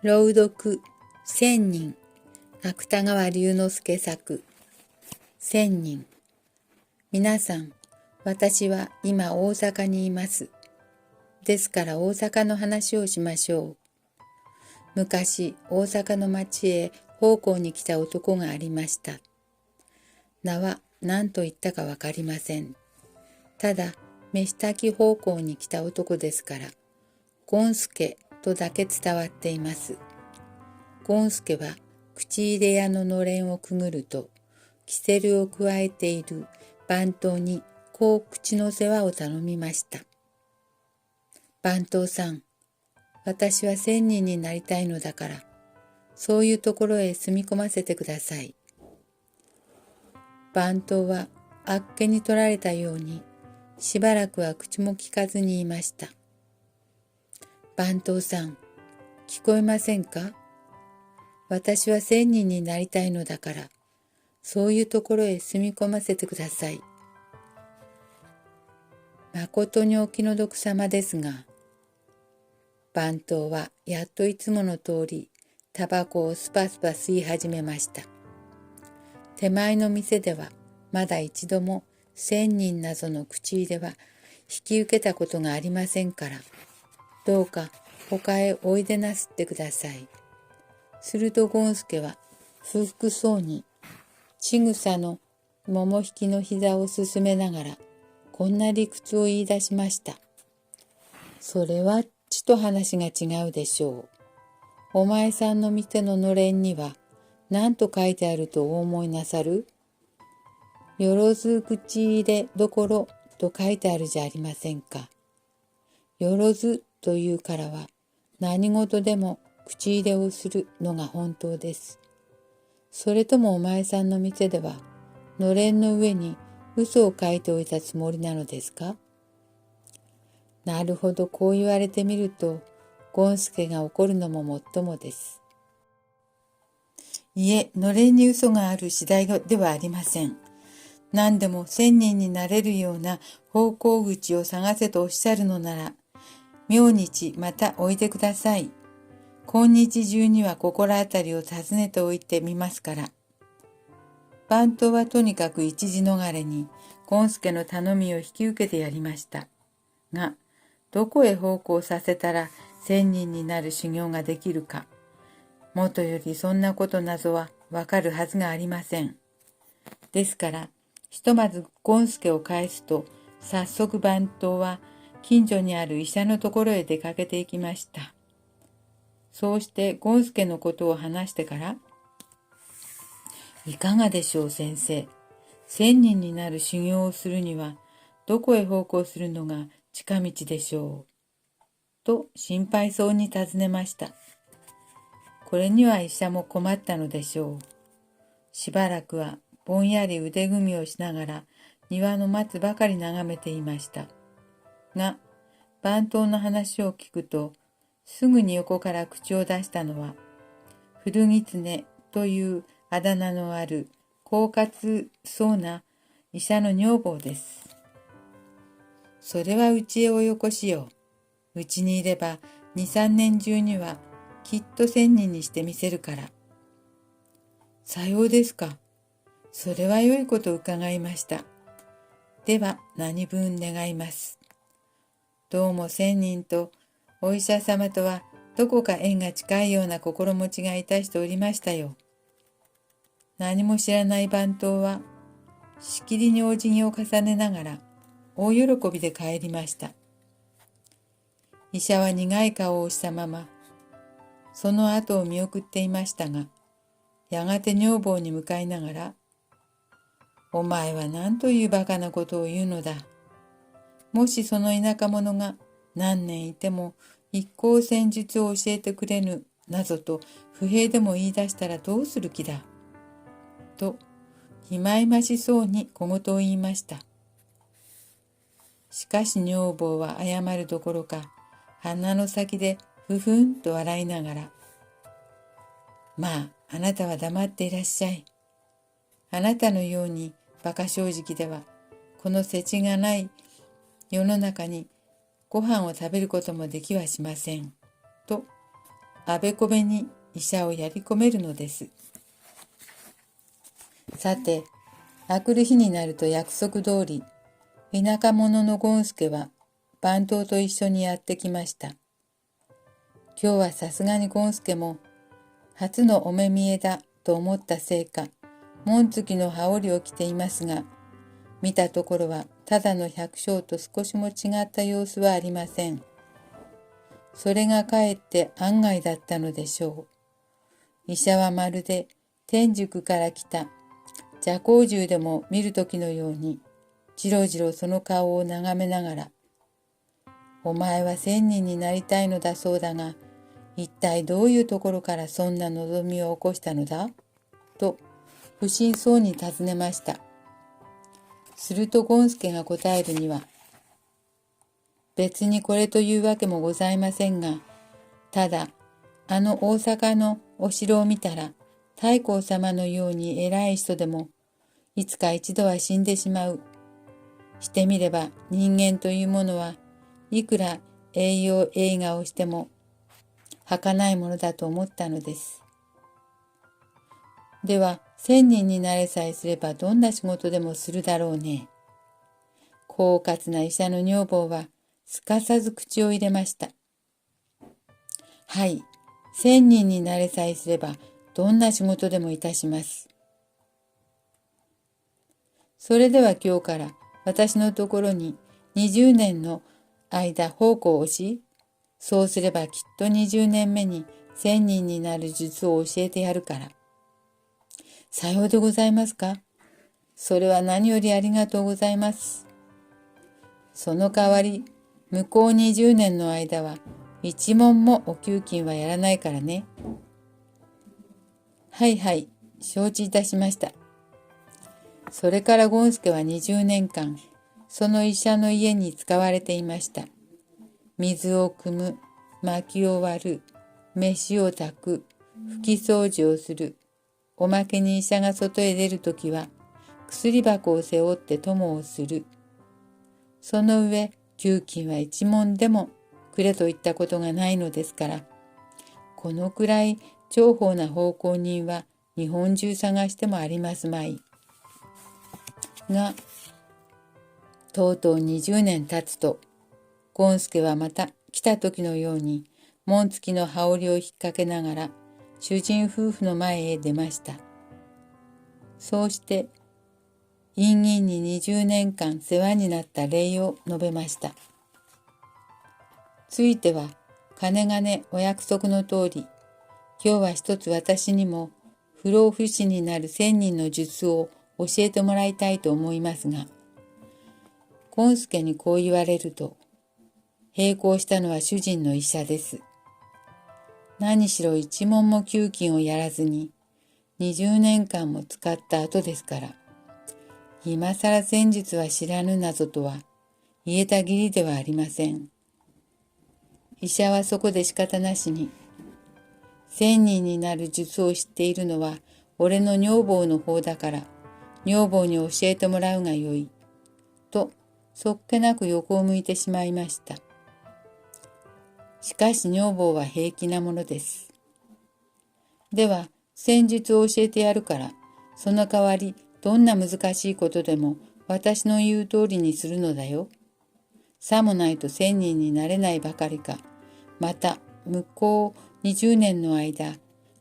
朗読千人芥川龍之介作千人。皆さん、私は今大阪にいます。ですから大阪の話をしましょう。昔大阪の町へ奉公に来た男がありました。名は何と言ったかわかりません。ただ飯炊き奉公に来た男ですから、ゴンスケとだけ伝わっています。ゴンスケは口入れ屋ののれんをくぐると、キセルを加えている番頭にこう口の世話を頼みました。番頭さん、私は1000人になりたいのだから、そういうところへ住み込ませてください。番頭はあっけに取られたように、しばらくは口も聞かずにいました。番頭さん、聞こえませんか？私は1000人になりたいのだから、そういうところへ住み込ませてください。まことにお気の毒様ですが、番頭はやっといつもの通り、タバコをスパスパ吸い始めました。手前の店では、まだ一度も1000人なぞの口入れは引き受けたことがありませんから、どうか他へおいでなすってください。するとゴンスケは不服そうにちぐさの桃引きの膝を進めながらこんな理屈を言い出しました。それはちと話が違うでしょう。お前さんの店ののれんには何と書いてあるとお思いなさる？よろず口入れどころと書いてあるじゃありませんか。よろずというからは何事でも口入れをするのが本当です。それともお前さんの店ではのれんの上に嘘を書いておいたつもりなのですか？なるほど、こう言われてみるとゴンスケが怒るのももっともです。いえ、のれんに嘘がある次第ではありません。何でも1000人になれるような奉公口を探せとおっしゃるのなら、明日またおいでください。今日中には心当たりを訪ねておいてみますから。番頭はとにかく一時逃れに、ゴンスケの頼みを引き受けてやりました。が、どこへ奉公させたら1000人になる修行ができるか。もとよりそんなことなぞはわかるはずがありません。ですから、ひとまずゴンスケを返すと、早速番頭は近所にある医者のところへ出かけていきました。そうしてゴンスケのことを話してから、いかがでしょう先生。1000人になる修行をするには、どこへ奉公するのが近道でしょう。と心配そうに尋ねました。これには医者も困ったのでしょう。しばらくはぼんやり腕組みをしながら庭の松ばかり眺めていました。が、番頭の話を聞くと、すぐに横から口を出したのは、古狐というあだ名のある狡猾そうな医者の女房です。それはうちへおよこしよう。うちにいれば2、3年中にはきっと1000人にしてみせるから。さようですか。それは良いこと伺いました。では何分願います。どうも1000人とお医者様とはどこか縁が近いような心持ちがいたしておりましたよ。何も知らない番頭はしきりにお辞儀を重ねながら大喜びで帰りました。医者は苦い顔をしたままその後を見送っていましたが、やがて女房に向かいながら、お前は何というバカなことを言うのだ。もしその田舎者が何年いても一向戦術を教えてくれぬなどと不平でも言い出したらどうする気だ。と、ひまいましそうに小言を言いました。しかし女房は謝るどころか、鼻の先でふふんと笑いながら、まあ、あなたは黙っていらっしゃい。あなたのように馬鹿正直では、この世知がない世の中にご飯を食べることもできはしません。と、あべこべに医者をやり込めるのです。さて、あくる日になると約束通り、田舎者のゴンスケは番頭と一緒にやってきました。今日はさすがにゴンスケも初のお目見えだと思ったせいか、紋付きの羽織を着ていますが、見たところはただの百姓と少しも違った様子はありません。それがかえって案外だったのでしょう。医者はまるで天竺から来た蛇行獣でも見るときのように、じろじろその顔を眺めながら、お前は仙人になりたいのだそうだが、一体どういうところからそんな望みを起こしたのだと不審そうに尋ねました。するとゴンスケが答えるには、別にこれというわけもございませんが、ただあの大阪のお城を見たら、太閤様のように偉い人でもいつか一度は死んでしまう。してみれば人間というものはいくら栄養映画をしても儚いものだと思ったのです。では仙人になれさえすればどんな仕事でもするだろうね。狡猾な医者の女房はすかさず口を入れました。はい、仙人になれさえすればどんな仕事でもいたします。それでは今日から私のところに20年の間奉公をし、そうすればきっと20年目に仙人になる術を教えてやるから。さようでございますか。それは何よりありがとうございます。その代わり、向こう20年の間は一文もお給金はやらないからね。はいはい、承知いたしました。それからゴンスケは20年間、その医者の家に使われていました。水を汲む、薪を割る、飯を炊く、拭き掃除をする。おまけに医者が外へ出るときは、薬箱を背負って友をする。その上、給金は一文でもくれと言ったことがないのですから、このくらい重宝な奉公人は日本中探してもありますまい。が、とうとう20年経つと、ゴンスケはまた来た時のように、紋付きの羽織を引っ掛けながら、主人夫婦の前へ出ました。そうして、陰陰に20年間世話になった礼を述べました。ついては、金がねお約束の通り、今日は一つ私にも不老不死になる仙人の術を教えてもらいたいと思いますが、ゴンスケにこう言われると、並行したのは主人の医者です。何しろ一文も給金をやらずに20年間も使った後ですから、今更前術は知らぬなぞとは言えた義理ではありません。医者はそこで仕方なしに、仙人になる術を知っているのは俺の女房の方だから、女房に教えてもらうがよい、とそっけなく横を向いてしまいました。しかし女房は平気なものです。では、戦術を教えてやるから、その代わりどんな難しいことでも私の言う通りにするのだよ。さもないと仙人になれないばかりか、また向こう20年の間、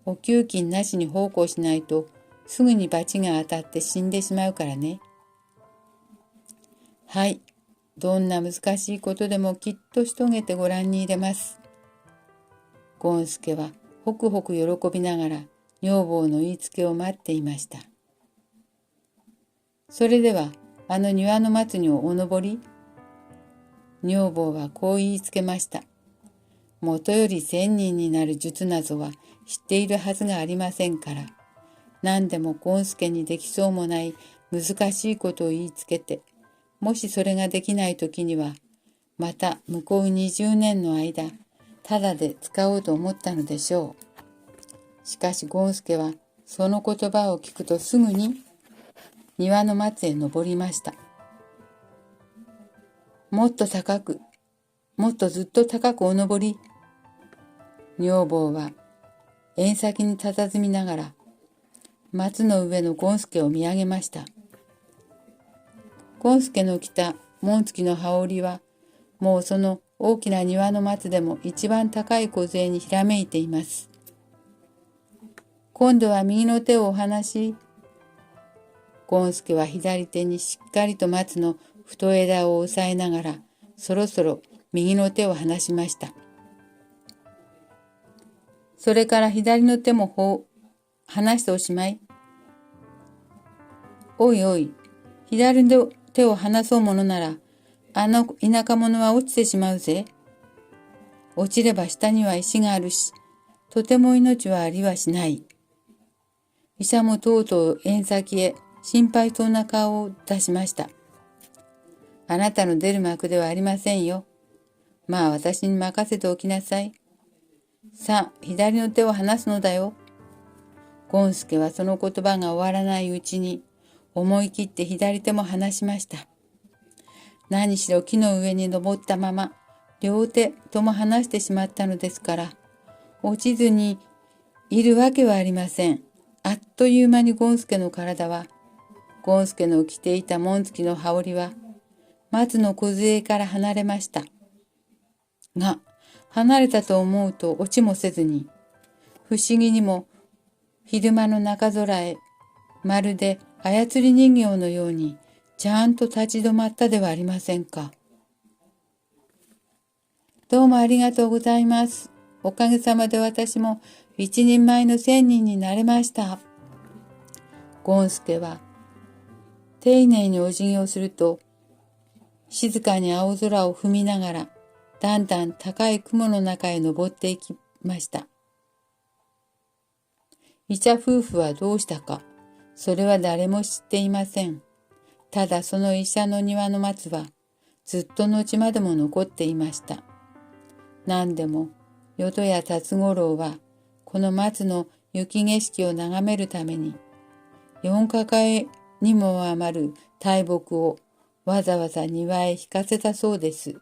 お給金なしに奉公しないとすぐに罰が当たって死んでしまうからね。はい、どんな難しいことでもきっとし遂げてご覧に入れます。ゴンスケはほくほく喜びながら女房の言いつけを待っていました。それではあの庭の松にお登り。女房はこう言いつけました。もとより仙人になる術などは知っているはずがありませんから、何でもゴンスケにできそうもない難しいことを言いつけて、もしそれができないときには、また向こう20年の間、ただで使おうと思ったのでしょう。しかしゴンスケはその言葉を聞くとすぐに庭の松へ登りました。もっと高く、もっとずっと高くお登り。女房は縁先に佇みながら松の上のゴンスケを見上げました。ゴンスケの着た紋付きの羽織はもうその大きな庭の松でも一番高い梢にひらめいています。今度は右の手をお離し。ゴンスケは左手にしっかりと松の太枝を押さえながらそろそろ右の手を離しました。それから左の手も離しておしまい。おいおい、左の手を離そうものなら、あの田舎者は落ちてしまうぜ。落ちれば下には石があるし、とても命はありはしない。医者もとうとう縁先へ心配そうな顔を出しました。あなたの出る幕ではありませんよ。まあ私に任せておきなさい。さあ、左の手を離すのだよ。ゴンスケはその言葉が終わらないうちに、思い切って左手も離しました。何しろ木の上に登ったまま、両手とも離してしまったのですから、落ちずにいるわけはありません。あっという間にゴンスケの体は、ゴンスケの着ていた紋付きの羽織は、松の梢から離れました。が、離れたと思うと落ちもせずに、不思議にも昼間の中空へ、まるで操り人形のように、ちゃんと立ち止まったではありませんか。どうもありがとうございます。おかげさまで私も一人前の仙人になれました。ゴンスケは丁寧にお辞儀をすると、静かに青空を踏みながら、だんだん高い雲の中へ登っていきました。医者夫婦はどうしたか、それは誰も知っていません。ただその医者の庭の松は、ずっと後までも残っていました。何でも、淀屋辰五郎は、この松の雪景色を眺めるために、4抱えにも余る大木をわざわざ庭へ引かせたそうです。